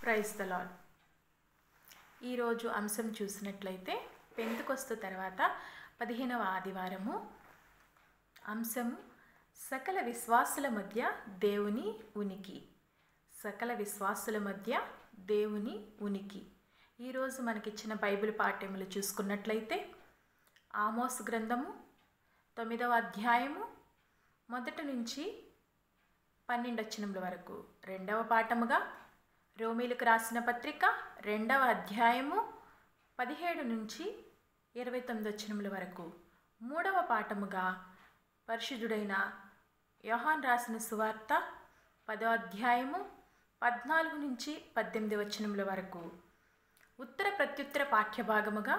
Praise the lord. ఈరోజు అంశం చూసినట్లయితే పెంతెకొస్తు తర్వాత 15వ ఆదివారము. అంశము సకల విశ్వాసుల మధ్య దేవుని ఉనికి. సకల విశ్వాసుల మధ్య దేవుని ఉనికి. ఈరోజు మనకిచ్చిన బైబిల్ పాఠ్యములు చూసుకున్నట్లయితే ఆమోస్ గ్రంథము 9వ అధ్యాయము 1 నుంచి 12 వరకు. 2వ పాఠముగా రోమీలకు రాసిన పత్రిక 2వ అధ్యాయము 17 నుంచి 29 వరకు. 3వ పాఠముగా పరిశుద్ధుడైన యోహాన్ రాసిన సువార్త 10వ అధ్యాయము 14 నుంచి 18 వరకు. ఉత్తర ప్రత్యుత్తర పాఠ్యభాగముగా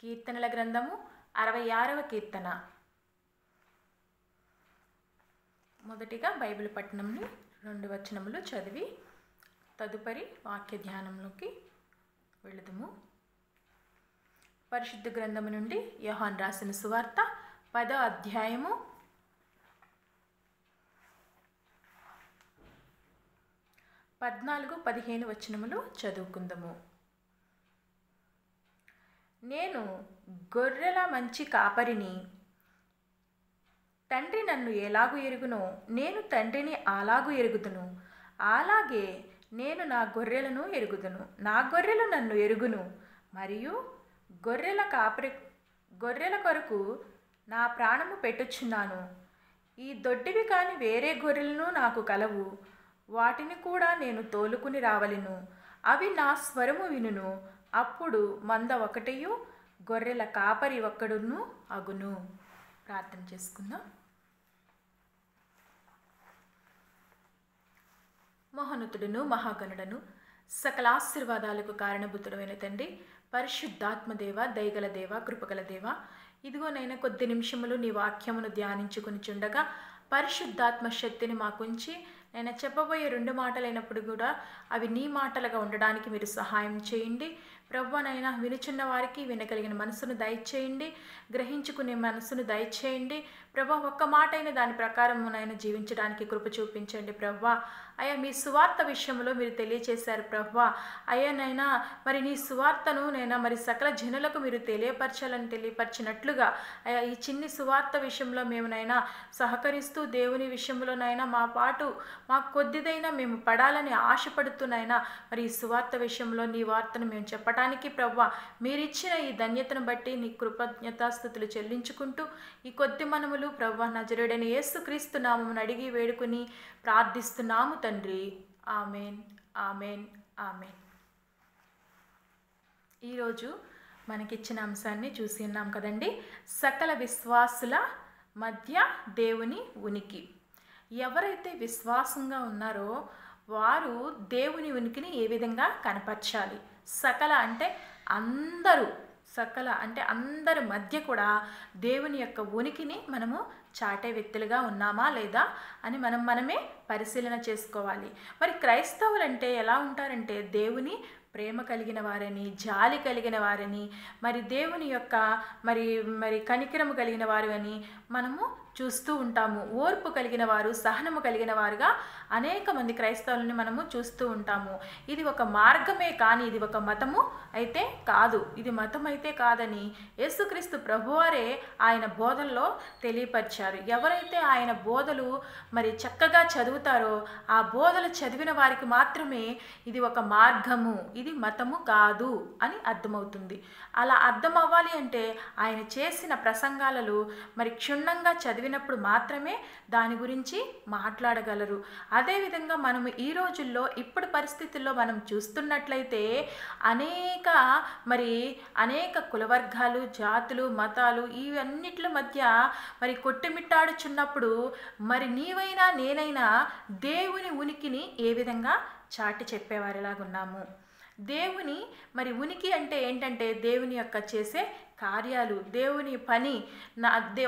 కీర్తనల గ్రంథము 66వ కీర్తన. మొదటిగా బైబిల్ పట్టణంని 2 వచనములు చదివి తదుపరి వాక్య ధ్యానంలోకి వెళుదుము. పరిశుద్ధ గ్రంథము నుండి యోహాన్ రాసిన సువార్త 10వ అధ్యాయము 14-15 వచనములు చదువుకుందాము. నేను గొర్రెల మంచి కాపరిని. తండ్రి నన్ను ఎలాగు ఎరుగునో నేను తండ్రిని అలాగు ఎరుగుదును. అలాగే నేను నా గొర్రెలను ఎరుగుదును. నా గొర్రెలు నన్ను ఎరుగును. మరియు గొర్రెల కొరకు నా ప్రాణము పెట్టుచున్నాను. ఈ దొడ్డివి కాని వేరే గొర్రెలను నాకు కలవు. వాటిని కూడా నేను తోలుకుని రావలెను. అవి నా స్వరము వినును. అప్పుడు మంద ఒకటియు గొర్రెల కాపరి ఒక్కడును అగును. ప్రార్థన చేసుకుందాం. మహోన్నతుడును మహాగణుడను సకల ఆశీర్వాదాలకు కారణభూతుడమైన తండ్రి, పరిశుద్ధాత్మదేవ, దయగల దేవ, కృపగల దేవ, ఇదిగోనైనా కొద్ది నిమిషములు నీ వాక్యమును ధ్యానించుకుని చుండగా పరిశుద్ధాత్మ శక్తిని మాకుంచి నేను చెప్పబోయే 2 మాటలైనప్పుడు కూడా అవి నీ మాటలుగా ఉండడానికి మీరు సహాయం చేయండి. ప్రభువనైనా వినుచున్న వారికి వినగలిగిన మనసును దయచేయండి, గ్రహించుకునే మనసును దయచేయండి. ప్రభా, ఒక్క మాట అయిన దాని ప్రకారమునైనా జీవించడానికి కృప చూపించండి. ప్రభా అయ్యా, మీ సువార్త విషయంలో మీరు తెలియచేశారు. ప్రభా అయ్యానైనా మరి నీ సువార్తను నైనా మరి సకల జనులకు మీరు తెలియపరిచినట్లుగా అయ్యా ఈ చిన్ని సువార్త విషయంలో మేమునైనా సహకరిస్తూ దేవుని విషయంలోనైనా మా పాటు మాకు కొద్దిదైనా మేము పడాలని ఆశపడుతున్నాయినా మరి ఈ సువార్త విషయంలో నీ వార్తను మేము చెప్పడానికి ప్రభా మీరిచ్చిన ఈ ధన్యతను బట్టి నీ కృతజ్ఞతాస్తుతులు చెల్లించుకుంటూ ఈ కొద్ది మనములు ప్రభా నజరేయుడైన యేసుక్రీస్తు నామమును అడిగి వేడుకుని ప్రార్థిస్తున్నాము తండ్రి. Amen, amen, amen. ఈరోజు మనకిచ్చిన అంశాన్ని చూసి ఉన్నాం కదండి. సకల విశ్వాసుల మధ్య దేవుని ఉనికి. ఎవరైతే విశ్వాసంగా ఉన్నారో వారు దేవుని ఉనికిని ఏ విధంగా కనపరచాలి? సకల అంటే అందరూ, సకల అంటే అందరి మధ్య కూడా దేవుని యొక్క ఉనికిని మనము చాటే వ్యక్తులుగా ఉన్నామా లేదా అని మనమే పరిశీలన చేసుకోవాలి. మరి క్రైస్తవులు అంటే ఎలా ఉంటారంటే దేవుని ప్రేమ కలిగిన వారని, జాలి కలిగిన వారని, మరి దేవుని యొక్క మరి కనికరము కలిగిన వారు అని మనము చూస్తూ ఉంటాము. ఓర్పు కలిగిన వారు, సహనము కలిగిన వారుగా అనేక మంది క్రైస్తవులని మనము చూస్తూ ఉంటాము. ఇది ఒక మార్గమే కానీ ఇది ఒక మతము అయితే కాదు. ఇది మతం అయితే కాదని యేసుక్రీస్తు ప్రభువారే ఆయన బోధనలో తెలియపరిచారు. ఎవరైతే ఆయన బోధలు మరి చక్కగా చదువుతారో ఆ బోధలు చదివిన వారికి మాత్రమే ఇది ఒక మార్గము, ఇది మతము కాదు అని అర్థమవుతుంది. అలా అర్థం అవ్వాలి అంటే ఆయన చేసిన ప్రసంగాలలో మరి క్షుణ్ణంగా చదివినప్పుడు మాత్రమే దాని గురించి మాట్లాడగలరు. అదేవిధంగా మనము ఈ రోజుల్లో ఇప్పుడు పరిస్థితుల్లో మనం చూస్తున్నట్లయితే అనేక కులవర్గాలు, జాతులు, మతాలు ఇవన్నిట్ల మధ్య మరి కొట్టుమిట్టాడుచున్నప్పుడు మరి నీవైనా నేనైనా దేవుని ఉనికిని ఏ విధంగా చాటి చెప్పేవారిలాగున్నాము? దేవుని మరి ఉనికి అంటే ఏంటంటే దేవుని యొక్క చేసే కార్యాలు, దేవుని పని,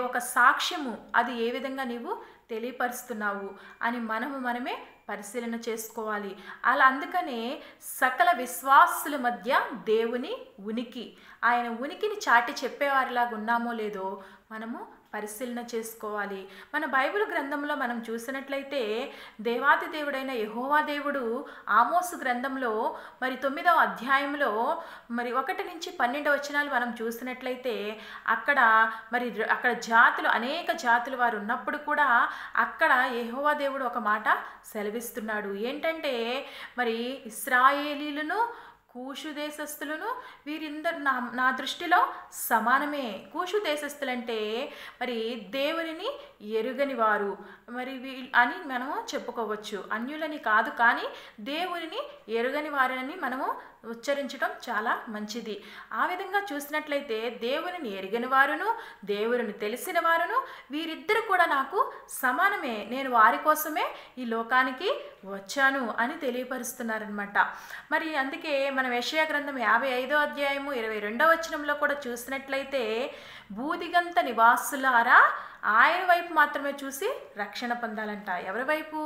ఒక సాక్ష్యము, అది ఏ విధంగా నీవు తెలియపరుస్తున్నావు అని మనమే పరిశీలన చేసుకోవాలి. అలా అందుకనే సకల విశ్వాసుల మధ్య దేవుని ఉనికి, ఆయన ఉనికిని చాటి చెప్పేవారిలాగా ఉన్నామో లేదో మనము పరిశీలన చేసుకోవాలి. మన బైబిల్ గ్రంథంలో మనం చూసినట్లయితే దేవాతి దేవుడైన యెహోవా దేవుడు ఆమోసు గ్రంథంలో మరి 9వ అధ్యాయంలో మరి 1 నుంచి 12 వచనాలు మనం చూసినట్లయితే అక్కడ జాతులు అనేక జాతుల వారు ఉన్నప్పుడు కూడా అక్కడ యెహోవా దేవుడు ఒక మాట సెలవిస్తున్నాడు. ఏంటంటే మరి ఇశ్రాయేలీలను కూషు దేశస్థులను వీరిందరు నా దృష్టిలో సమానమే. కూషు దేశస్థులంటే మరి దేవునిని ఎరుగని వారు మరి అని మనము చెప్పుకోవచ్చు. అన్యులని కాదు, కానీ దేవునిని ఎరుగని వారని మనము ఉచ్చరించడం చాలా మంచిది. ఆ విధంగా చూసినట్లయితే దేవునిని ఎరిగిన వారును దేవుని తెలిసిన వారును వీరిద్దరు కూడా నాకు సమానమే, నేను వారి కోసమే ఈ లోకానికి వచ్చాను అని తెలియపరుస్తున్నారనమాట. మరి అందుకే మనం యెషయా గ్రంథం 55వ అధ్యాయము 22వ వచనంలో కూడా చూసినట్లయితే భూదిగంత నివాసులారా ఆయన వైపు మాత్రమే చూసి రక్షణ పొందాలంట. ఎవరి వైపు?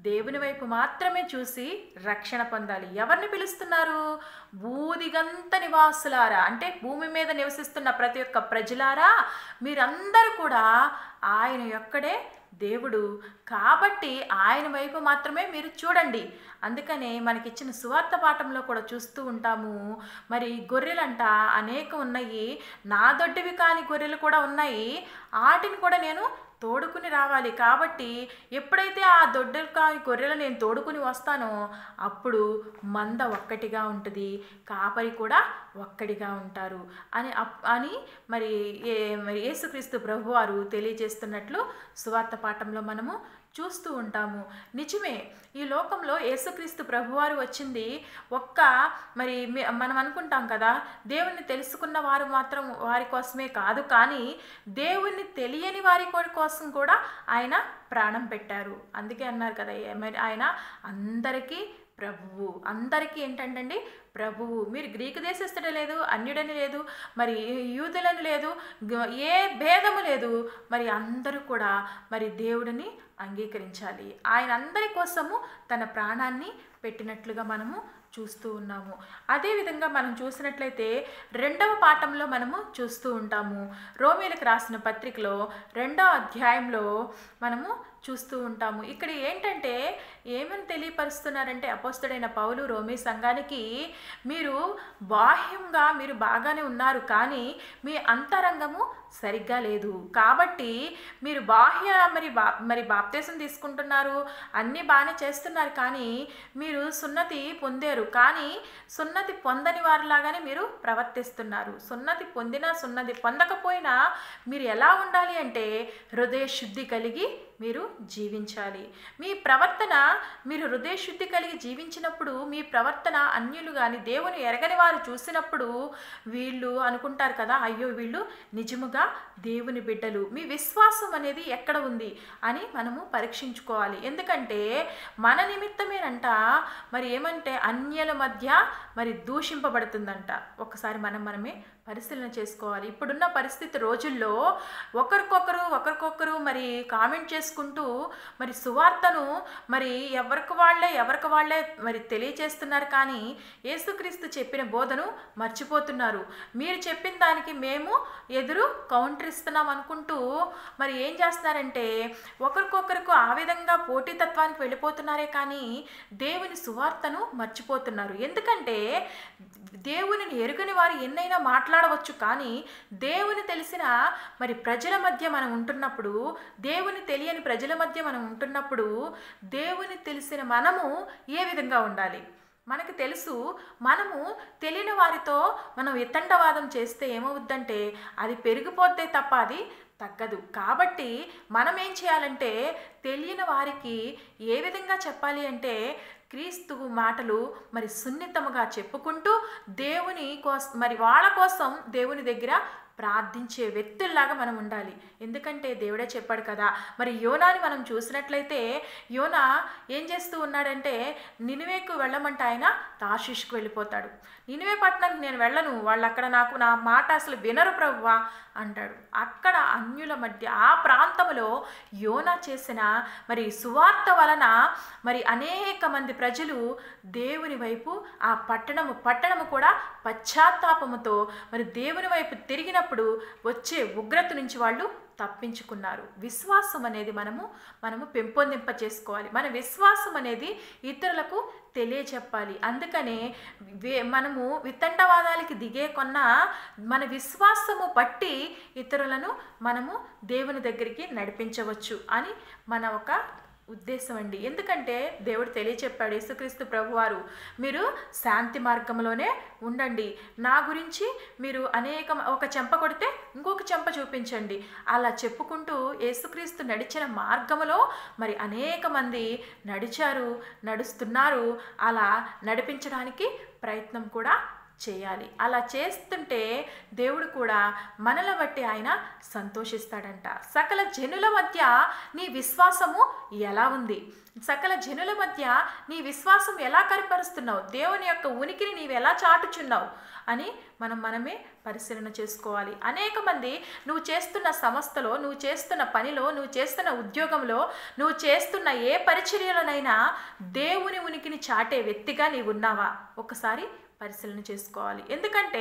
దేవుని వైపు మాత్రమే చూసి రక్షణ పొందాలి. ఎవరిని పిలుస్తున్నారు? భూదిగంత నివాసులారా, అంటే భూమి మీద నివసిస్తున్న ప్రతి ఒక్క ప్రజలారా మీరందరూ కూడా ఆయన యొక్కడే దేవుడు, కాబట్టి ఆయన వైపు మాత్రమే మీరు చూడండి. అందుకనే మనకిచ్చిన సువార్త పాఠంలో కూడా చూస్తూ ఉంటాము. మరి గొర్రెలంట అనేకం ఉన్నాయి, నా దొడ్డివి కాని గొర్రెలు కూడా ఉన్నాయి, వాటిని కూడా నేను తోడుకుని రావాలి. కాబట్టి ఎప్పుడైతే ఆ దొడ్డలు కాని గొర్రెలు నేను తోడుకుని వస్తానో అప్పుడు మంద ఒక్కటిగా ఉంటుంది, కాపరి కూడా ఒక్కడిగా ఉంటారు అని మరి యేసుక్రీస్తు ప్రభువారు తెలియజేస్తున్నట్లు సువార్త పాఠంలో మనము చూస్తూ ఉంటాము. నిజమే, ఈ లోకంలో యేసుక్రీస్తు ప్రభువారు వచ్చింది మరి మనం అనుకుంటాం కదా, దేవుణ్ణి తెలుసుకున్న వారు మాత్రం వారి కోసమే కాదు, కానీ దేవుణ్ణి తెలియని వారి కోసం కూడా ఆయన ప్రాణం పెట్టారు. అందుకే అన్నారు కదా, మరి ఆయన అందరికీ ప్రభువు. అందరికీ ఏంటంటండి? ప్రభువు. మీరు గ్రీకు దేశస్థుడు లేదు, అన్యుడని లేదు, మరి యూదులని లేదు, ఏ భేదము లేదు, మరి అందరూ కూడా మరి దేవుడిని అంగీకరించాలి. ఆయన అందరి కోసము తన ప్రాణాన్ని పెట్టినట్లుగా మనము చూస్తూ ఉన్నాము. అదేవిధంగా మనం చూసినట్లయితే 2వ పాఠంలో మనము చూస్తూ ఉంటాము. రోమీలకు రాసిన పత్రికలో 2వ అధ్యాయంలో మనము చూస్తూ ఉంటాము. ఇక్కడ ఏంటంటే ఏమని తెలియపరుస్తున్నారంటే అపోస్తలుడైన పౌలు రోమీ సంఘానికి, మీరు బాహ్యంగా మీరు బాగానే ఉన్నారు, కానీ మీ అంతరంగము సరిగ్గా లేదు. కాబట్టి మీరు మరి బాప్తిసం తీసుకుంటున్నారు, అన్నీ బాగానే చేస్తున్నారు, కానీ మీరు సున్నతి పొందారు, కానీ సున్నతి పొందని వారిలాగానే మీరు ప్రవర్తిస్తున్నారు. సున్నతి పొందినా సున్నతి పొందకపోయినా మీరు ఎలా ఉండాలి అంటే హృదయ శుద్ధి కలిగి మీరు జీవించాలి. మీ ప్రవర్తన, మీరు హృదయ శుద్ధి కలిగి జీవించినప్పుడు మీ ప్రవర్తన అన్యులు కానీ దేవుని ఎరగని వారు చూసినప్పుడు వీళ్ళు అనుకుంటారు కదా, అయ్యో వీళ్ళు నిజముగా దేవుని బిడ్డలు. మీ విశ్వాసం అనేది ఎక్కడ ఉంది అని మనము పరీక్షించుకోవాలి. ఎందుకంటే మన నిమిత్తమేనంట మరి ఏమంటే అన్యుల మధ్య మరి దూషింపబడుతుందంట. ఒకసారి మనమే పరిశీలన చేసుకోవాలి. ఇప్పుడున్న పరిస్థితి రోజుల్లో ఒకరికొకరు మరి కామెంట్ చేసుకుంటూ మరి సువార్తను మరి ఎవరికి వాళ్ళే మరి తెలియచేస్తున్నారు, కానీ యేసుక్రీస్తు చెప్పిన బోధను మర్చిపోతున్నారు. మీరు చెప్పిన దానికి మేము ఎదురు కౌంటర్ ఇస్తున్నాం అనుకుంటూ మరి ఏం చేస్తున్నారంటే ఒకరికొకరికి ఆ విధంగా పోటీతత్వానికి వెళ్ళిపోతున్నారే, కానీ దేవుని సువార్తను మర్చిపోతున్నారు. ఎందుకంటే దేవునిని ఎరుగని వారు ఎన్నైనా మాట్లాడవచ్చు, కానీ దేవుని తెలిసిన మరి ప్రజల మధ్య మనం ఉంటున్నప్పుడు, దేవుని తెలియని ప్రజల మధ్య మనం ఉంటున్నప్పుడు దేవుని తెలిసిన మనము ఏ విధంగా ఉండాలి? మనకు తెలుసు, మనము తెలియని వారితో మనం వితండవాదం చేస్తే ఏమవుద్దంటే అది పెరిగిపోతే తప్ప అది తగ్గదు. కాబట్టి మనం ఏం చేయాలంటే తెలియని వారికి ఏ విధంగా చెప్పాలి అంటే క్రీస్తు మాటలు మరి సున్నితముగా చెప్పుకుంటూ దేవుని కోసం మరి వాళ్ళ కోసం దేవుని దగ్గర ప్రార్థించే వ్యక్తుల్లాగా మనం ఉండాలి. ఎందుకంటే దేవుడే చెప్పాడు కదా. మరి యోనాని మనం చూసినట్లయితే యోనా ఏం చేస్తూ ఉన్నాడంటే నినివేకు వెళ్ళమంటే ఆయన తార్షీషుకు వెళ్ళిపోతాడు. నినివే పట్టణానికి నేను వెళ్ళను, వాళ్ళు అక్కడ నా మాట అసలు వినరు ప్రభువా అంటాడు. అక్కడ అన్యుల మధ్య ఆ ప్రాంతంలో యోనా చేసిన మరి సువార్త వలన మరి అనేక మంది ప్రజలు దేవుని వైపు ఆ పట్టణము కూడా పశ్చాత్తాపముతో మరి దేవుని వైపు తిరిగినప్పుడు వచ్చే ఉగ్రత నుంచి వాళ్ళు తప్పించుకున్నారు. విశ్వాసం అనేది మనము పెంపొందింప చేసుకోవాలి. మన విశ్వాసం అనేది ఇతరులకు తెలియచెప్పాలి. అందుకనే మనము వితండవాదాలకి దిగే కొన్నా మన విశ్వాసము బట్టి ఇతరులను మనము దేవుని దగ్గరికి నడిపించవచ్చు అని మన ఒక ఉద్దేశం అండి. ఎందుకంటే దేవుడు తెలియచెప్పాడు, యేసుక్రీస్తు ప్రభువారు, మీరు శాంతి మార్గంలోనే ఉండండి. నా గురించి మీరు ఒక చెంప కొడితే ఇంకొక చెంప చూపించండి. అలా చెప్పుకుంటూ యేసుక్రీస్తు నడిచిన మార్గంలో మరి అనేక మంది నడుస్తున్నారు. అలా నడిపించడానికి ప్రయత్నం కూడా చేయాలి. అలా చేస్తుంటే దేవుడు కూడా మనల్ని బట్టి ఆయన సంతోషిస్తాడంట. సకల జనుల మధ్య నీ విశ్వాసము ఎలా ఉంది? సకల జనుల మధ్య నీ విశ్వాసం ఎలా కనపరుస్తున్నావు? దేవుని యొక్క ఉనికిని నీవు ఎలా చాటుచున్నావు అని మనమే పరిశీలన చేసుకోవాలి. అనేక మంది నువ్వు చేస్తున్న సంస్థలో, నువ్వు చేస్తున్న పనిలో, నువ్వు చేస్తున్న ఉద్యోగంలో, నువ్వు చేస్తున్న ఏ పరిచర్యలోనైనా దేవుని ఉనికిని చాటే వ్యక్తిగా నీవు ఉన్నావా? ఒకసారి పరిశీలన చేసుకోవాలి. ఎందుకంటే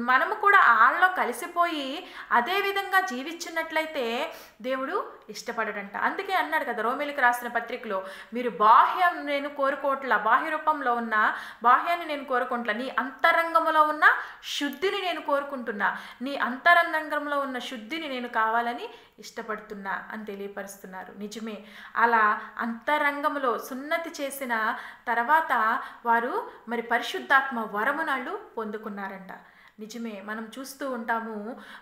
మనము కూడా ఆళ్ళలో కలిసిపోయి అదే విధంగా జీవించినట్లయితే దేవుడు ఇష్టపడడంట. అందుకే అన్నాడు కదా రోమీయులకు రాసిన పత్రికలో, మీరు బాహ్యం నేను కోరుకోవట్లా, బాహ్య రూపంలో ఉన్న బాహ్యాన్ని నేను కోరుకోవట్లా, నీ అంతరంగంలో ఉన్న శుద్ధిని నేను కోరుకుంటున్నా, నీ అంతరంగంలో ఉన్న శుద్ధిని నేను కావాలని ఇష్టపడుతున్నా అని తెలియపరుస్తున్నారు. నిజమే, అలా అంతరంగంలో సున్నతి చేసిన తర్వాత వారు మరి పరిశుద్ధాత్మ వరమునాళ్ళు పొందుకున్నారంట. నిజమే, మనం చూస్తూ ఉంటాము.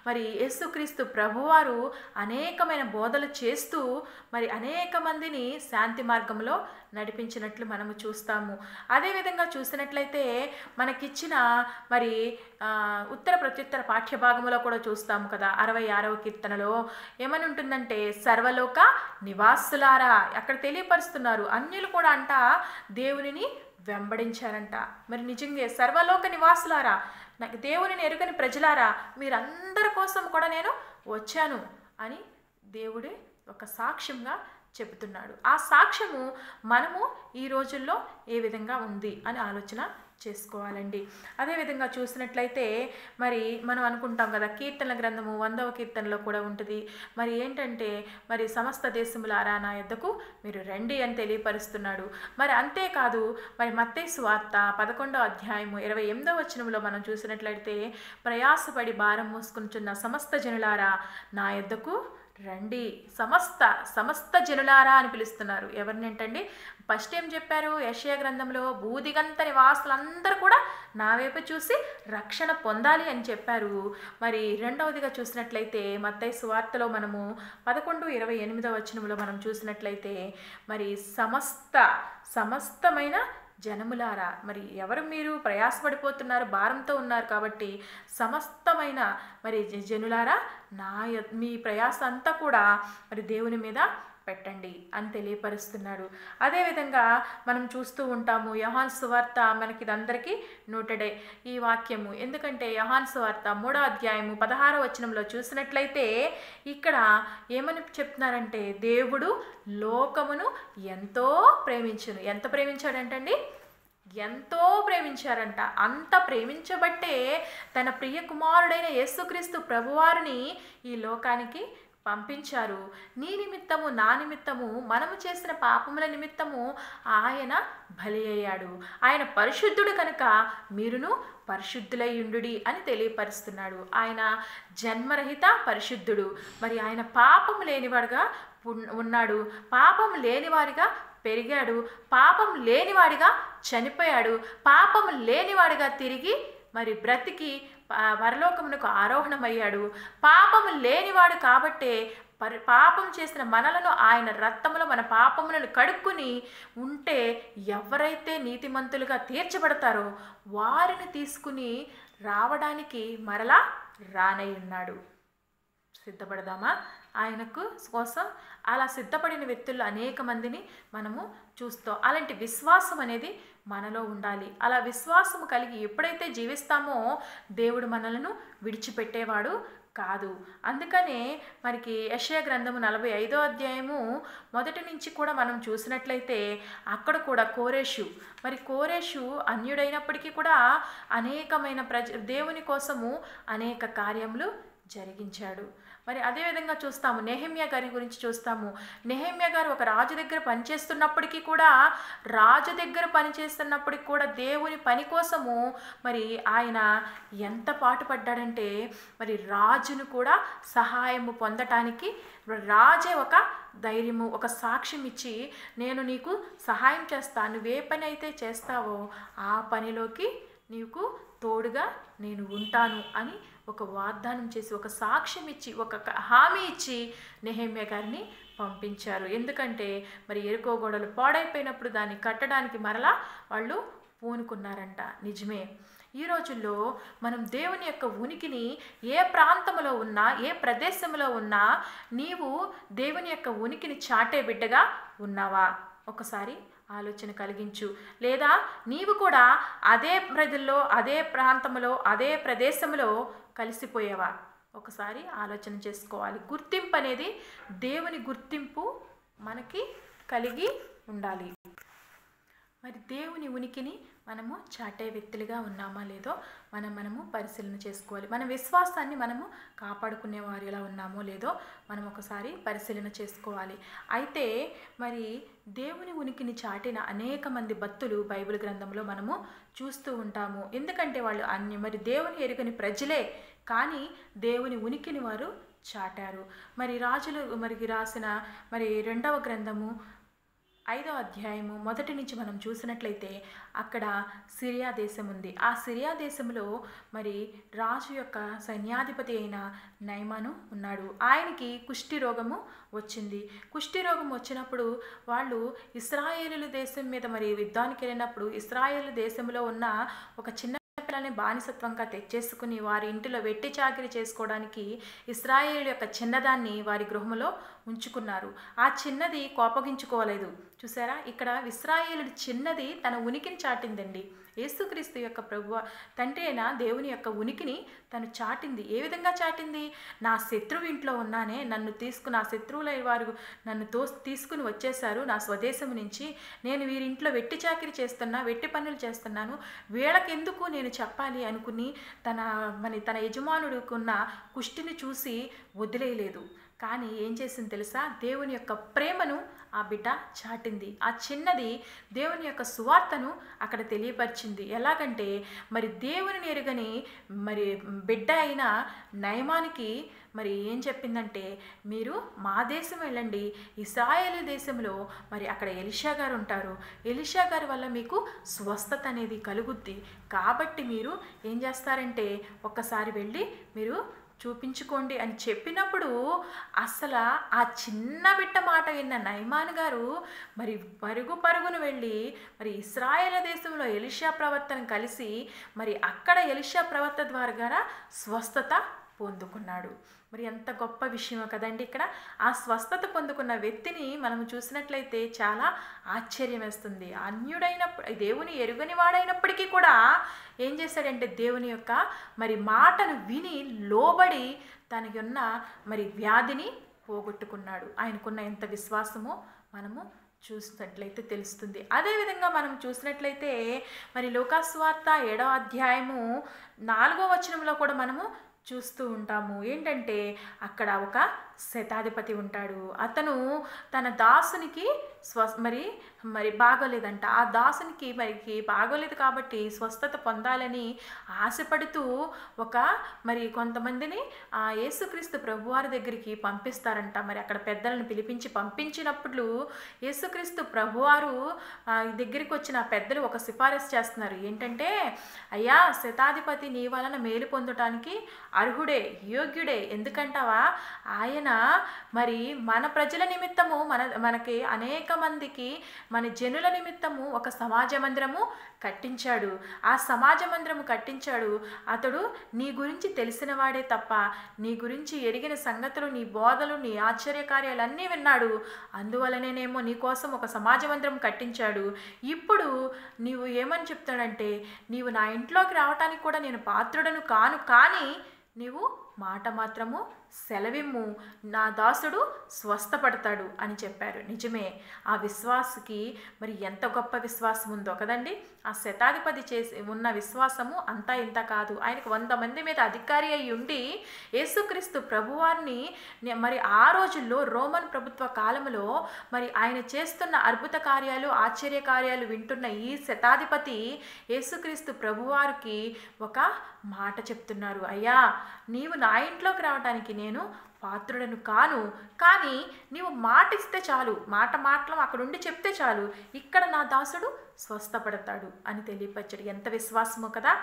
మరి యేసుక్రీస్తు ప్రభువారు అనేకమైన బోధలు చేస్తూ మరి అనేక మందిని శాంతి మార్గంలో నడిపించినట్లు మనము చూస్తాము. అదేవిధంగా చూసినట్లయితే మనకిచ్చిన మరి ఉత్తర ప్రత్యుత్తర పాఠ్యభాగంలో కూడా చూస్తాము కదా, 66వ కీర్తనలో ఏమని ఉంటుందంటే, సర్వలోక నివాసులారా, అక్కడ తెలియపరుస్తున్నారు అన్యులు కూడా అంట దేవునిని వెంబడించారంట. మరి నిజంగా సర్వలోక నివాసులారా, నాకు దేవునిని ఎరుగని ప్రజలారా, మీరందరి కోసం కూడా నేను వచ్చాను అని దేవుడే ఒక సాక్ష్యంగా చెబుతున్నాడు. ఆ సాక్ష్యము మనము ఈ రోజుల్లో ఏ విధంగా ఉంది అని ఆలోచన చేసుకోవాలండి. అదేవిధంగా చూసినట్లయితే మరి మనం అనుకుంటాం కదా, కీర్తనల గ్రంథము 100వ కీర్తనలో కూడా ఉంటుంది. మరి ఏంటంటే, మరి సమస్త దేశములారా నా యొద్దకు మీరు రండి అని తెలియపరుస్తున్నాడు. మరి అంతేకాదు, మరి మత్తయి సువార్త 11వ అధ్యాయము 28వ వచనంలో మనం చూసినట్లయితే, ప్రయాసపడి భారం మోసుకుంటున్న సమస్త జనులారా నా యొద్దకు రండి. సమస్త జనులారా అని పిలుస్తున్నారు. ఎవరినేంటండి? ఫస్ట్ ఏం చెప్పారు? యెషయా గ్రంథంలో భూదిగంత నివాసులందరూ కూడా నా వైపు చూసి రక్షణ పొందాలి అని చెప్పారు. మరి రెండవదిగా చూసినట్లయితే మత్తయి సువార్తలో మనము 11:28వ వచనంలో మనం చూసినట్లయితే, మరి సమస్తమైన జనములారా, మరి ఎవరు మీరు ప్రయాసపడిపోతున్నారు, భారంతో ఉన్నారు కాబట్టి సమస్తమైన మరి జనులారా మీ ప్రయాస అంతా కూడా మరి దేవుని మీద పెట్టండి అని తెలియపరుస్తున్నాడు. అదేవిధంగా మనం చూస్తూ ఉంటాము యోహాను సువార్త, మనకి ఇదందరికీ నోటెడే ఈ వాక్యము. ఎందుకంటే యోహాను సువార్త 3వ అధ్యాయము 16వ వచనంలో చూసినట్లయితే ఇక్కడ ఏమని చెప్తున్నారంటే, దేవుడు లోకమును ఎంతో ప్రేమించును. ఎంత ప్రేమించాడంటండి? ఎంతో ప్రేమించారంట. అంత ప్రేమించబట్టే తన ప్రియ కుమారుడైన యేసుక్రీస్తు ప్రభువారిని ఈ లోకానికి పంపించారు. నీ నిమిత్తము, నా నిమిత్తము, మనము చేసిన పాపముల నిమిత్తము ఆయన బలి అయ్యాడు. ఆయన పరిశుద్ధుడు కనుక మీరును పరిశుద్ధులయ్యుండుడి అని తెలియపరుస్తున్నాడు. ఆయన జన్మరహిత పరిశుద్ధుడు. మరి ఆయన పాపము లేనివాడుగా ఉన్నాడు, పాపం లేనివాడిగా పెరిగాడు, పాపం లేనివాడిగా చనిపోయాడు, పాపం లేనివాడిగా తిరిగి మరి బ్రతికి పరలోకమునకు ఆరోహణమయ్యాడు. పాపము లేనివాడు కాబట్టే పాపం చేసిన మనలను ఆయన రక్తములో మన పాపములను కడుక్కుని ఉంటే ఎవరైతే నీతిమంతులుగా తీర్చబడతారో వారిని తీసుకుని రావడానికి మరలా రానై ఉన్నాడు. సిద్ధపడదామా ఆయనకు కోసం? అలా సిద్ధపడిన వ్యక్తుల్లో అనేక మందిని మనము చూస్తాం. అలాంటి విశ్వాసం అనేది మనలో ఉండాలి. అలా విశ్వాసం కలిగి ఎప్పుడైతే జీవిస్తామో దేవుడు మనలను విడిచిపెట్టేవాడు కాదు. అందుకనే మనకి యెషయా గ్రంథము 45వ అధ్యాయము 1 నుంచి కూడా మనం చూసినట్లయితే అక్కడ కూడా కోరేషు అన్యుడైనప్పటికీ కూడా అనేకమైన దేవుని కోసము అనేక కార్యములు జరిగించాడు. మరి అదేవిధంగా చూస్తాము నెహెమ్యా గారి గురించి చూస్తాము. నెహెమ్యా గారు ఒక రాజు దగ్గర పనిచేస్తున్నప్పటికీ కూడా దేవుని పని కోసము మరి ఆయన ఎంత పాటుపడ్డాడంటే మరి రాజును కూడా సహాయము పొందటానికి రాజే ఒక ధైర్యము, ఒక సాక్ష్యం ఇచ్చి, నేను నీకు సహాయం చేస్తా, నువ్వే పని అయితే చేస్తావో ఆ పనిలోకి నీకు తోడుగా నేను ఉంటాను అని ఒక వాగ్దానం చేసి, ఒక సాక్ష్యం ఇచ్చి, ఒక హామీ ఇచ్చి నెహెమ్యా గారిని పంపించారు. ఎందుకంటే మరి ఎరుకో గోడలు పాడైపోయినప్పుడు దాన్ని కట్టడానికి మరలా వాళ్ళు పూనుకున్నారంట. నిజమే. ఈ రోజుల్లో మనం దేవుని యొక్క ఉనికిని ఏ ప్రాంతంలో ఉన్నా, ఏ ప్రదేశంలో ఉన్నా, నీవు దేవుని యొక్క ఉనికిని చాటే బిడ్డగా ఉన్నావా? ఒకసారి ఆలోచన కలిగించు. లేదా నీవు కూడా అదే ప్రజల్లో, అదే ప్రాంతంలో, అదే ప్రదేశంలో కలిసిపోయావా? ఒకసారి ఆలోచన చేసుకోవాలి. గుర్తింపు అనేది, దేవుని గుర్తింపు మనకి కలిగి ఉండాలి. మరి దేవుని ఉనికిని మనము చాటే వ్యక్తులుగా ఉన్నామా లేదో మనము పరిశీలన చేసుకోవాలి. మన విశ్వాసాన్ని మనము కాపాడుకునే వారిలా ఉన్నామో లేదో మనం ఒకసారి పరిశీలన చేసుకోవాలి. అయితే మరి దేవుని ఉనికిని చాటిన అనేక మంది భక్తులు బైబిల్ గ్రంథంలో మనము చూస్తూ ఉంటాము. ఎందుకంటే వాళ్ళు మరి దేవుని ఎరుగని ప్రజలే, కానీ దేవుని ఉనికిని వారు చాటారు. మరి రాజులు రాసిన మరి 2వ గ్రంథము 5వ అధ్యాయము 1 నుంచి మనం చూసినట్లయితే అక్కడ సిరియా దేశం ఉంది. ఆ సిరియా దేశంలో మరి రాజు యొక్క సైన్యాధిపతి అయిన నయమాను ఉన్నాడు. ఆయనకి కుష్టి రోగము వచ్చింది. కుష్టి రోగం వచ్చినప్పుడు వాళ్ళు ఇశ్రాయేలు దేశం మీద మరి యుద్ధానికి వెళ్ళినప్పుడు ఇశ్రాయేలు దేశంలో ఉన్న ఒక చిన్న పిల్లని బానిసత్వంగా తెచ్చేసుకుని వారి ఇంటిలో వెట్టి చాకిరి చేసుకోవడానికి ఇశ్రాయేలు యొక్క చిన్నదాన్ని వారి గృహంలో ఉంచుకున్నారు. ఆ చిన్నది కోపగించుకోలేదు. చూసారా, ఇక్కడ ఇశ్రాయేలుడి చిన్నది తన ఉనికిని చాటిందండి. యేసుక్రీస్తు యొక్క ప్రభువు తండ్రి అయిన దేవుని యొక్క ఉనికిని తను చాటింది. ఏ విధంగా చాటింది? నా శత్రువు ఇంట్లో ఉన్నానే, నా శత్రువుల వారు నన్ను తీసుకుని వచ్చేసారు నా స్వదేశం నుంచి, నేను వీరింట్లో వెట్టి చాకిరి చేస్తున్నా, వెట్టి పనులు చేస్తున్నాను, వీళ్ళకెందుకు నేను చెప్పాలి అనుకుని తన యజమానుడుకున్న కుష్టిని చూసి వదిలేయలేదు. కానీ ఏం చేసింది తెలుసా? దేవుని యొక్క ప్రేమను ఆ బిడ్డ చాటింది. ఆ చిన్నది దేవుని యొక్క సువార్తను అక్కడ తెలియపరిచింది. ఎలాగంటే మరి దేవుని ఎరుగని మరి బిడ్డ అయిన నయమానికి మరి ఏం చెప్పిందంటే, మీరు మా దేశం వెళ్ళండి, ఇశ్రాయేలు దేశంలో మరి అక్కడ ఎలీషా గారు ఉంటారు, ఎలీషా గారి వల్ల మీకు స్వస్థత అనేది కలుగుద్ది, కాబట్టి మీరు ఏం చేస్తారంటే ఒక్కసారి వెళ్ళి మీరు చూపించుకోండి అని చెప్పినప్పుడు అసలు ఆ చిన్న బిడ్డ మాట విన్న నయమాన్ గారు మరి పరుగును వెళ్ళి మరి ఇశ్రాయేలు దేశంలో ఎలీషా ప్రవక్తను కలిసి మరి అక్కడ ఎలీషా ప్రవక్త ద్వారా స్వస్థత పొందుకున్నాడు. మరి ఎంత గొప్ప విషయమో కదండి. ఇక్కడ ఆ స్వస్థత పొందుకున్న వ్యక్తిని మనం చూసినట్లయితే చాలా ఆశ్చర్యం వేస్తుంది. అన్యుడైనప్పుడు, దేవుని ఎరుగని వాడైనప్పటికీ కూడా ఏం చేశాడంటే దేవుని యొక్క మరి మాటను విని లోబడి తనకున్న మరి వ్యాధిని పోగొట్టుకున్నాడు. ఆయనకున్న ఎంత విశ్వాసమో మనము చూసినట్లయితే తెలుస్తుంది. అదేవిధంగా మనం చూసినట్లయితే మరి లూకాసు వార్త 7వ అధ్యాయము 4వ వచనంలో కూడా మనము చూస్తూ ఉంటాము. ఏంటంటే అక్కడ ఒక శతాధిపతి ఉంటాడు. అతను తన దాసునికి మరి బాగోలేదంట. ఆ దాసునికి బాగోలేదు కాబట్టి స్వస్థత పొందాలని ఆశపడుతూ మరి కొంతమందిని యేసుక్రీస్తు ప్రభువారి దగ్గరికి పంపిస్తారంట. మరి అక్కడ పెద్దలను పంపించినప్పుడు యేసుక్రీస్తు ప్రభువారు దగ్గరికి వచ్చిన పెద్దలు ఒక సిఫారసు చేస్తున్నారు. ఏంటంటే, అయ్యా, శతాధిపతి నీ వలన మేలు పొందటానికి అర్హుడే, యోగ్యుడే. ఎందుకంటావా, ఆయన మరి మన ప్రజల నిమిత్తము మనకి అనేక మందికి మన జనుల నిమిత్తము ఒక సమాజ మందిరము కట్టించాడు. ఆ సమాజ మందిరము కట్టించాడు. అతడు నీ గురించి తెలిసిన వాడే తప్ప నీ గురించి ఎరిగిన సంగతులు, నీ బోధలు, నీ ఆశ్చర్యకార్యాలన్నీ విన్నాడు. అందువలనేనేమో నీ కోసం ఒక సమాజ మందిరం కట్టించాడు. ఇప్పుడు నీవు ఏమని చెప్తాడంటే, నీవు నా ఇంట్లోకి రావటానికి కూడా నేను పాత్రుడను కాను, కానీ నీవు మాట మాత్రము సెలవిమ్ము, నా దాసుడు స్వస్థపడతాడు అని చెప్పారు. నిజమే, ఆ విశ్వాసకి మరి ఎంత గొప్ప విశ్వాసం ఉందో కదండి. ఆ శతాధిపతి చేసి ఉన్న విశ్వాసము అంతా ఇంత కాదు. ఆయనకు 100 మంది మీద అధికారి అయి ఉండి యేసుక్రీస్తు ప్రభువారిని మరి ఆ రోజుల్లో రోమన్ ప్రభుత్వ కాలంలో మరి ఆయన చేస్తున్న అద్భుత కార్యాలు, ఆశ్చర్య కార్యాలు వింటున్న ఈ శతాధిపతి యేసుక్రీస్తు ప్రభువారికి ఒక మాట చెప్తున్నారు. అయ్యా, నీవు నా ఇంట్లోకి రావడానికి నేను పాత్రుడను కాను, కానీ నీవు మాట ఇస్తే చాలు, మాటలు అక్కడుండి చెప్తే చాలు, ఇక్కడ నా దాసుడు స్వస్థపడతాడు అని తెలియపరచాడు. ఎంత విశ్వాసమో కదా.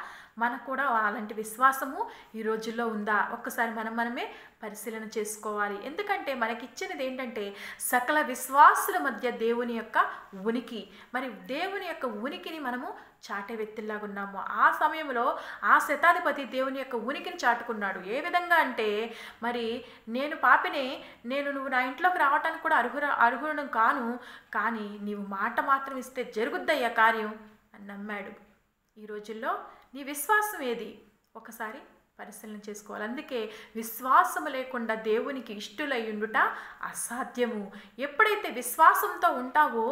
మనకు కూడా అలాంటి విశ్వాసము ఈ రోజుల్లో ఉందా? ఒక్కసారి మనమే పరిశీలన చేసుకోవాలి. ఎందుకంటే మనకిచ్చినది ఏంటంటే సకల విశ్వాసుల మధ్య దేవుని యొక్క ఉనికి. మరి దేవుని యొక్క ఉనికిని మనము చాటే వ్యక్తుల్లాగా ఉన్నాము. ఆ సమయంలో ఆ శతాధిపతి దేవుని యొక్క ఉనికిని చాటుకున్నాడు. ఏ విధంగా అంటే, మరి నేను పాపినే, నువ్వు నా ఇంట్లోకి రావటానికి కూడా అర్హులను కాను, కానీ నీవు మాట మాత్రం ఇస్తే జరుగుద్దయ్యా కార్యం అని నమ్మాడు. ఈ రోజుల్లో నీ విశ్వాసం ఏది? ఒకసారి పరిశీలన చేసుకోవాలి. అందుకే విశ్వాసము లేకుండా దేవునికి ఇష్టులై ఉండుట అసాధ్యము. ఎప్పుడైతే విశ్వాసంతో ఉంటావో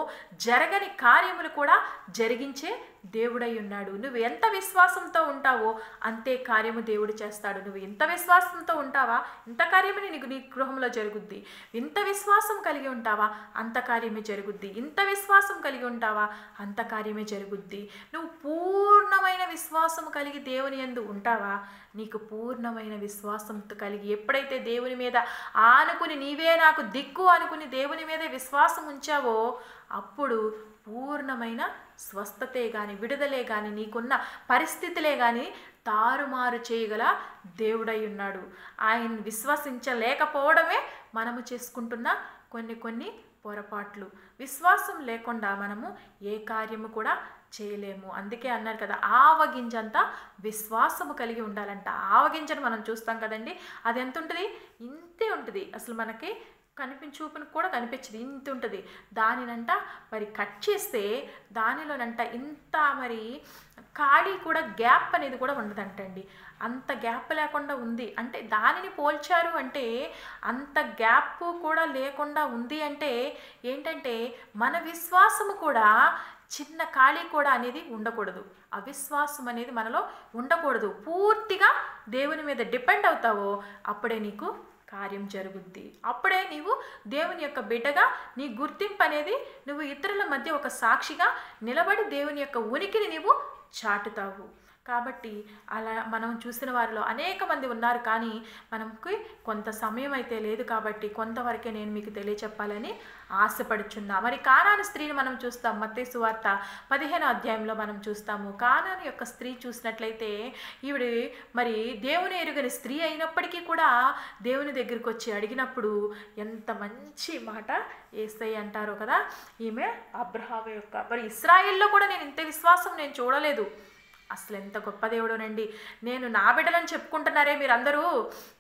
జరగని కార్యములు కూడా జరిగించే దేవుడై ఉన్నాడు. నువ్వు ఎంత విశ్వాసంతో ఉంటావో అంతే కార్యము దేవుడు చేస్తాడు. నువ్వు ఇంత విశ్వాసంతో ఉంటావా, ఇంత కార్యమే నీ గృహంలో జరుగుద్ది. ఇంత విశ్వాసం కలిగి ఉంటావా, అంత కార్యమే జరుగుద్ది. ఇంత విశ్వాసం కలిగి ఉంటావా, అంత కార్యమే జరుగుద్ది. నువ్వు పూర్ణమైన విశ్వాసం కలిగి దేవుని యందు ఉంటావా, నీకు పూర్ణమైన విశ్వాసంతో కలిగి ఎప్పుడైతే దేవుని మీద ఆనుకుని నీవే నాకు దిక్కు అనుకుని దేవుని మీదే విశ్వాసం ఉంచావో అప్పుడు పూర్ణమైన స్వస్థతే కానీ, విడుదలే కానీ, నీకున్న పరిస్థితులే కానీ తారుమారు చేయగల దేవుడై ఉన్నాడు. ఆయన విశ్వసించలేకపోవడమే మనము చేసుకుంటున్న కొన్ని పొరపాట్లు. విశ్వాసం లేకుండా మనము ఏ కార్యము కూడా చేయలేము. అందుకే అన్నారు కదా, ఆవగింజంతా విశ్వాసము కలిగి ఉండాలంట. ఆవగింజను మనం చూస్తాం కదండి, అది ఎంత ఉంటుంది? ఇంతే ఉంటుంది. అసలు మనకి చూపును కూడా కనిపించదు, ఇంత ఉంటుంది. దానినంట మరి కట్ చేస్తే దానిలోనంట ఇంత మరి ఖాళీ కూడా గ్యాప్ అనేది కూడా ఉండదంటండి. అంత గ్యాప్ లేకుండా ఉంది అంటే దానిని పోల్చారు అంటే అంత గ్యాప్ కూడా లేకుండా ఉంది అంటే ఏంటంటే మన విశ్వాసము కూడా చిన్న ఖాళీ కూడా అనేది ఉండకూడదు. అవిశ్వాసం అనేది మనలో ఉండకూడదు. పూర్తిగా దేవుని మీద డిపెండ్ అవుతావో అప్పుడే నీకు కార్యం జరుగుద్ది. అప్పుడే నీవు దేవుని యొక్క బిడ్డగా నీ గుర్తింపు అనేది నువ్వు ఇతరుల మధ్య ఒక సాక్షిగా నిలబడి దేవుని యొక్క ఉనికిని నీవు చాటుతావు. కాబట్టి అలా మనం చూసిన వారిలో అనేక మంది ఉన్నారు, కానీ మనకి కొంత సమయం అయితే లేదు కాబట్టి కొంతవరకే నేను మీకు తెలియచెప్పాలని ఆశపడుచున్నా. మరి కానాను స్త్రీని మనం చూస్తాం. మత్తయి సువార్త 15వ అధ్యాయంలో మనం చూస్తాము. కానాను యొక్క స్త్రీ చూసినట్లయితే ఈవిడ మరి దేవుని ఎరుగని స్త్రీ అయినప్పటికీ కూడా దేవుని దగ్గరికి వచ్చి అడిగినప్పుడు ఎంత మంచి మాట యేసయ్య అంటారో కదా. ఈమె అబ్రహాము యొక్క మరి ఇశ్రాయేల్లో కూడా నేను ఇంత విశ్వాసం నేను చూడలేదు. అసలు ఎంత గొప్ప దేవుడోనండి. నేను నా బిడ్డలని చెప్పుకుంటున్నారే మీరందరూ,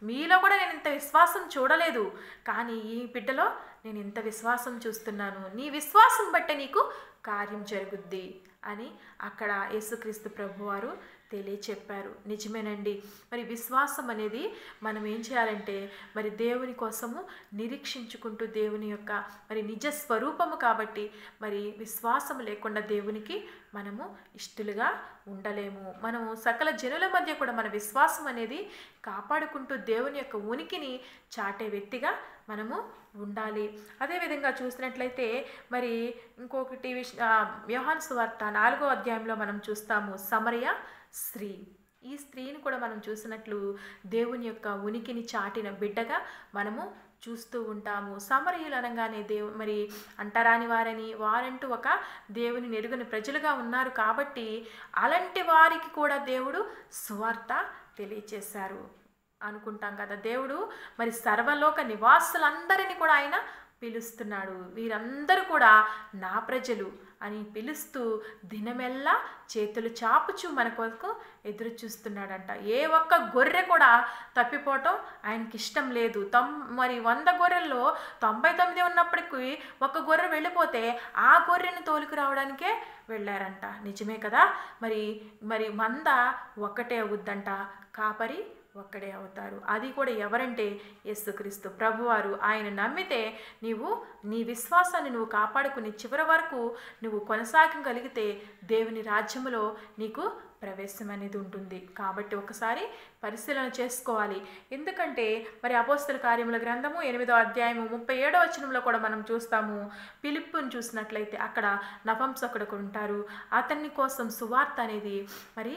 మీలో కూడా నేను ఇంత విశ్వాసం చూడలేదు, కానీ ఈ బిడ్డలో నేను ఇంత విశ్వాసం చూస్తున్నాను. నీ విశ్వాసం బట్టే నీకు కార్యం జరుగుద్ది అని అక్కడ యేసుక్రీస్తు ప్రభువారు తెలియచెప్పారు. నిజమేనండి. మరి విశ్వాసం అనేది మనం ఏం చేయాలంటే మరి దేవుని కోసము నిరీక్షించుకుంటూ దేవుని యొక్క మరి నిజ స్వరూపము కాబట్టి మరి విశ్వాసం లేకుండా దేవునికి మనము ఇష్టలుగా ఉండలేము. మనము సకల జనుల మధ్య కూడా మన విశ్వాసం అనేది కాపాడుకుంటూ దేవుని యొక్క ఉనికిని చాటే వ్యక్తిగా మనము ఉండాలి. అదేవిధంగా చూసినట్లయితే మరి ఇంకొకటి యోహాను సువార్త 4వ అధ్యాయంలో మనం చూస్తాము సమరయ స్త్రీ. ఈ స్త్రీని కూడా మనం చూసినట్లు దేవుని యొక్క ఉనికిని చాటిన బిడ్డగా మనము చూస్తూ ఉంటాము. సమరయులు అనగానే మరి అంటరాని వారంటూ ఒక దేవుని నెరుగని ప్రజలుగా ఉన్నారు కాబట్టి అలాంటి వారికి కూడా దేవుడు సువార్త తెలియచేశారు అనుకుంటాం కదా. దేవుడు మరి సర్వలోక నివాసులందరినీ కూడా ఆయన పిలుస్తున్నాడు. వీరందరూ కూడా నా ప్రజలు అని పిలుస్తూ దినమెల్లా చేతులు చాపుచు మన కొరకు ఎదురు చూస్తున్నాడంట. ఏ ఒక్క గొర్రె కూడా తప్పిపోవటం ఆయనకి ఇష్టం లేదు. మరి 100 గొర్రెల్లో 99 ఉన్నప్పటికీ ఒక గొర్రె వెళ్ళిపోతే ఆ గొర్రెను తోలుకు రావడానికే వెళ్ళారంట. నిజమే కదా. మరి మంద ఒక్కటే అవుద్దంట, కాపరి ఒక్కడే అవుతారు. అది కూడా ఎవరంటే యేసుక్రీస్తు ప్రభువారు. ఆయన నమ్మితే నీవు నీ విశ్వాసాన్ని నువ్వు కాపాడుకుని చివరి వరకు నువ్వు కొనసాగగలిగితే దేవుని రాజ్యములో నీకు ప్రవేశం అనేది ఉంటుంది. కాబట్టి ఒకసారి పరిశీలన చేసుకోవాలి. ఎందుకంటే మరి అపోస్తల కార్యముల గ్రంథము 8వ అధ్యాయము 37వ వచనంలో కూడా మనం చూస్తాము. ఫిలిప్పుని చూసినట్లయితే అక్కడ నపుంసకుడు ఉంటారు. అతన్ని కోసం సువార్త అనేది మరి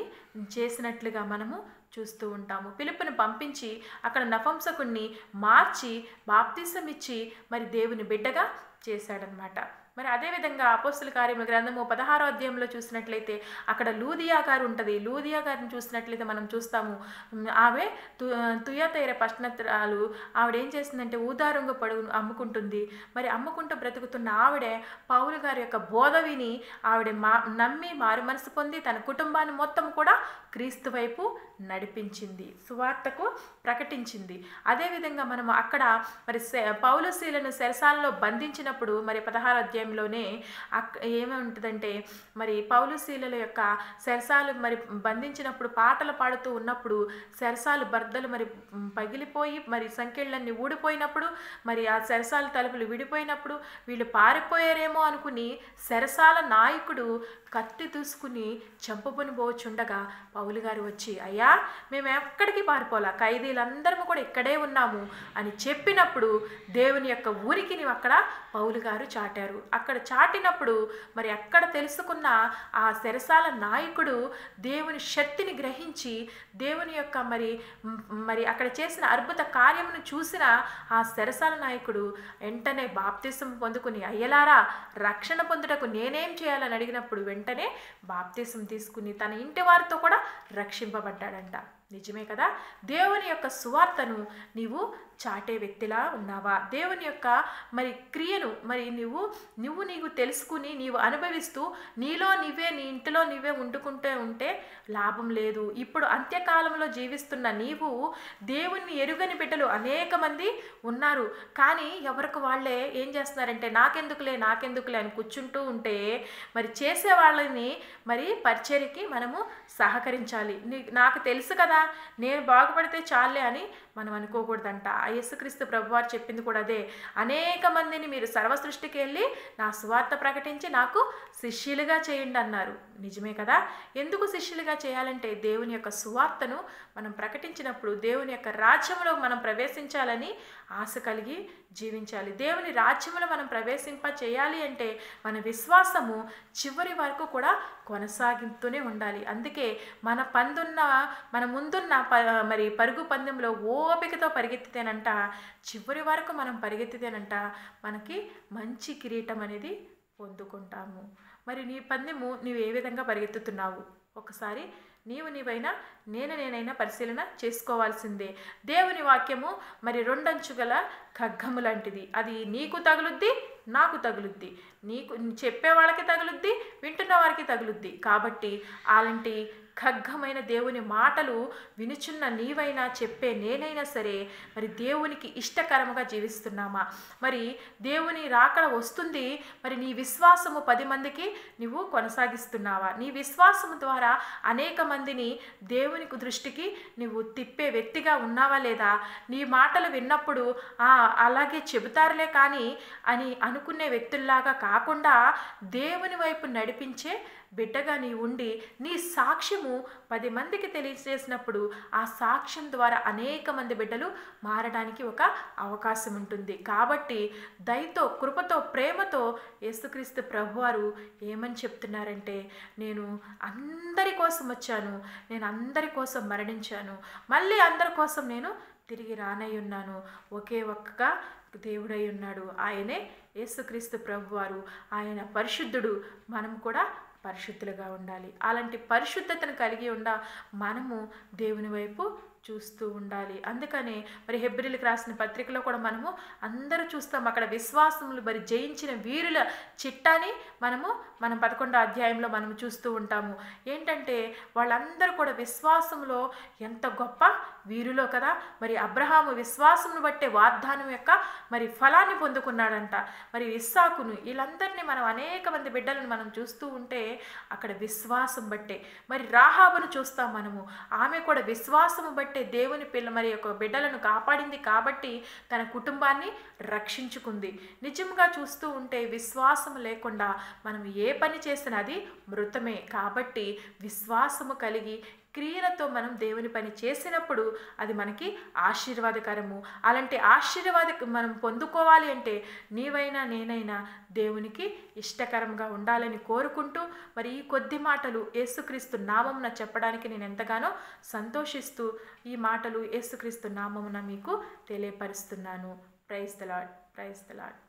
చేసినట్లుగా మనము చూస్తూ ఉంటాము. ఫిలిప్పుని పంపించి అక్కడ నపుంసకుడిని మార్చి బాప్తిసం ఇచ్చి మరి దేవుని బిడ్డగా చేశాడనమాట. మరి అదేవిధంగా అపోస్తల కార్యముల గ్రంథము 16వ అధ్యాయంలో చూసినట్లయితే అక్కడ లూదియా గారు ఉంటుంది. లూదియా గారిని చూసినట్లయితే మనం చూస్తాము. ఆమె తుయతైర పట్టణత్రాలు. ఆవిడ ఏం చేసిందంటే ఊదారంగు పడుగు అమ్ముకుంటుంది. మరి అమ్ముకుంటూ బ్రతుకుతున్న ఆవిడే పౌలు గారి యొక్క బోధ విని ఆవిడ నమ్మి మారు మనసు పొంది తన కుటుంబాన్ని మొత్తం కూడా క్రీస్తు వైపు నడిపించింది, సువార్తకు ప్రకటించింది. అదేవిధంగా మనము అక్కడ మరి పౌలు శీలను చెరసాలలో బంధించినప్పుడు మరి 16వ అధ్యాయంలోనే ఏముంటుందంటే మరి పౌలు శీలల యొక్క చెరసాలు మరి బంధించినప్పుడు పాటలు పాడుతూ ఉన్నప్పుడు చెరసాలు బర్దలు మరి పగిలిపోయి మరి సంఖ్యలన్నీ ఊడిపోయినప్పుడు మరి ఆ చెరసాల తలుపులు విడిపోయినప్పుడు వీళ్ళు పారిపోయారేమో అనుకుని చెరసాల నాయకుడు కత్తి దూసుకుని చంపబుని పోవచ్చుండగా పౌలు గారు వచ్చి, అయ్యా మేము ఎక్కడికి పారిపోలా, ఖైదీలందరము కూడా ఇక్కడే ఉన్నాము అని చెప్పినప్పుడు దేవుని యొక్క ఊరికిని అక్కడ పౌలు గారు చాటారు. అక్కడ చాటినప్పుడు మరి అక్కడ తెలుసుకున్న ఆ చెరసాల నాయకుడు దేవుని శక్తిని గ్రహించి దేవుని యొక్క మరి అక్కడ చేసిన అద్భుత కార్యమును చూసిన ఆ చెరసాల నాయకుడు వెంటనే బాప్తిసం పొందుకుని, అయ్యలారా రక్షణ పొందుటకు నేనేం చేయాలని అడిగినప్పుడు వెంటనే బాప్తిసం తీసుకుని తన ఇంటి వారితో కూడా రక్షింపబడ్డాడంట. నిజమే కదా? దేవుని యొక్క సువార్తను నీవు చాటే వ్యక్తిలా ఉన్నావా? దేవుని యొక్క మరి క్రియను మరి నీవు తెలుసుకుని నీవు అనుభవిస్తూ నీలో నీవే నీ ఇంటిలో నీవే ఉంటే లాభం లేదు. ఇప్పుడు అంత్యకాలంలో జీవిస్తున్న నీవు దేవుణ్ణి ఎరుగని బిడ్డలు అనేక మంది ఉన్నారు. కానీ ఎవరికి వాళ్ళే ఏం చేస్తున్నారంటే నాకెందుకులే అని కూర్చుంటూ ఉంటే మరి చేసే వాళ్ళని మరి పరిచర్యకి మనము సహకరించాలి. నాకు తెలుసు కదా, నేను బాగుపడితే చాలే అని మనం అనుకోకూడదంట. యేసుక్రీస్తు ప్రభువారు చెప్పింది కూడా అదే. అనేక మందిని మీరు సర్వ సృష్టికి వెళ్ళి నా సువార్త ప్రకటించి నాకు శిష్యులుగా చేయండి అన్నారు. నిజమే కదా? ఎందుకు శిష్యులుగా చేయాలంటే దేవుని యొక్క సువార్తను మనం ప్రకటించినప్పుడు దేవుని యొక్క రాజ్యంలో మనం ప్రవేశించాలని ఆశ కలిగి జీవించాలి. దేవుని రాజ్యంలో మనం ప్రవేశింప చేయాలి అంటే మన విశ్వాసము చివరి వరకు కూడా కొనసాగిస్తూనే ఉండాలి. అందుకే మన ముందున్న మరి పరుగు పందెంలో ఓపికతో పరిగెత్తితేనంట చివరి వరకు మనం పరిగెత్తితేనంట మనకి మంచి కిరీటం అనేది పొందుకుంటాము. మరి నీ పందెము నీవు ఏ విధంగా పరిగెత్తుతున్నావు? ఒకసారి నీవైనా నేనైనా పరిశీలన చేసుకోవాల్సిందే. దేవుని వాక్యము మరి రెండంచుగల ఖడ్గము లాంటిది. అది నీకు తగులుద్ది, నాకు తగులుద్ది, నీకు చెప్పే వాళ్ళకి తగులుద్ది, వింటున్న వారికి తగులుద్ది. కాబట్టి అలాంటి ఖడ్గమైన దేవుని మాటలు వినుచున్న నీవైనా చెప్పే నేనైనా సరే మరి దేవునికి ఇష్టకరముగా జీవిస్తున్నామా? మరి దేవుని రాకడ వస్తుంది, మరి నీ విశ్వాసము 10 మందికి నువ్వు కొనసాగిస్తున్నావా? నీ విశ్వాసము ద్వారా అనేక మందిని దేవుని దృష్టికి నువ్వు తిప్పే వ్యక్తిగా ఉన్నావా లేదా? నీ మాటలు విన్నప్పుడు అలాగే చెబుతారులే కానీ అని అనుకునే వ్యక్తుల్లాగా కాకుండా దేవుని వైపు నడిపించే బిడ్డగా నీ ఉండి నీ సాక్ష్యము 10 మందికి తెలియజేసినప్పుడు ఆ సాక్ష్యం ద్వారా అనేక మంది బిడ్డలు మారడానికి ఒక అవకాశం ఉంటుంది. కాబట్టి దయతో, కృపతో, ప్రేమతో యేసుక్రీస్తు ప్రభువారు ఏమని చెప్తున్నారంటే, నేను అందరి కోసం వచ్చాను, నేను అందరి కోసం మరణించాను, మళ్ళీ అందరి కోసం నేను తిరిగి రానయ్యున్నాను. ఒకే ఒక్క దేవుడై ఉన్నాడు, ఆయనే యేసుక్రీస్తు ప్రభువారు. ఆయన పరిశుద్ధుడు, మనం కూడా పరిశుద్ధులుగా ఉండాలి. అలాంటి పరిశుద్ధతను కలిగి మనము దేవుని వైపు చూస్తూ ఉండాలి. అందుకనే మరి హెబ్రీలకు రాసిన పత్రికలో కూడా మనము అందరూ చూస్తాం. అక్కడ విశ్వాసములు మరి జయించిన వీరుల చిట్టాని మనం 11వ అధ్యాయంలో మనం చూస్తూ ఉంటాము. ఏంటంటే వాళ్ళందరూ కూడా విశ్వాసంలో ఎంత గొప్ప వీరిలో కదా మరి అబ్రహాము విశ్వాసమును బట్టే వాగ్దానం యొక్క మరి ఫలాన్ని పొందుకున్నాడంట. మరి ఇస్సాకును వీళ్ళందరినీ మనం అనేక మంది బిడ్డలను మనం చూస్తూ ఉంటే అక్కడ విశ్వాసం బట్టే. మరి రాహాబును చూస్తాం మనము, ఆమె కూడా విశ్వాసము బట్టే దేవుని మరి యొక్క బిడ్డలను కాపాడింది కాబట్టి తన కుటుంబాన్ని రక్షించుకుంది. నిజంగా చూస్తూ ఉంటే విశ్వాసము లేకుండా మనం ఏ పని చేసినా అది మృతమే. కాబట్టి విశ్వాసము కలిగి క్రియలతో మనం దేవుని పని చేసినప్పుడు అది మనకి ఆశీర్వాదకరము. అలాంటి మనం పొందుకోవాలి అంటే నీవైనా నేనైనా దేవునికి ఇష్టకరంగా ఉండాలని కోరుకుంటూ మరి ఈ కొద్ది మాటలు యేసుక్రీస్తు నామమున చెప్పడానికి నేను ఎంతగానో సంతోషిస్తూ ఈ మాటలు యేసుక్రీస్తు నామమున మీకు తెలియపరుస్తున్నాను. Praise the Lord, praise the lord.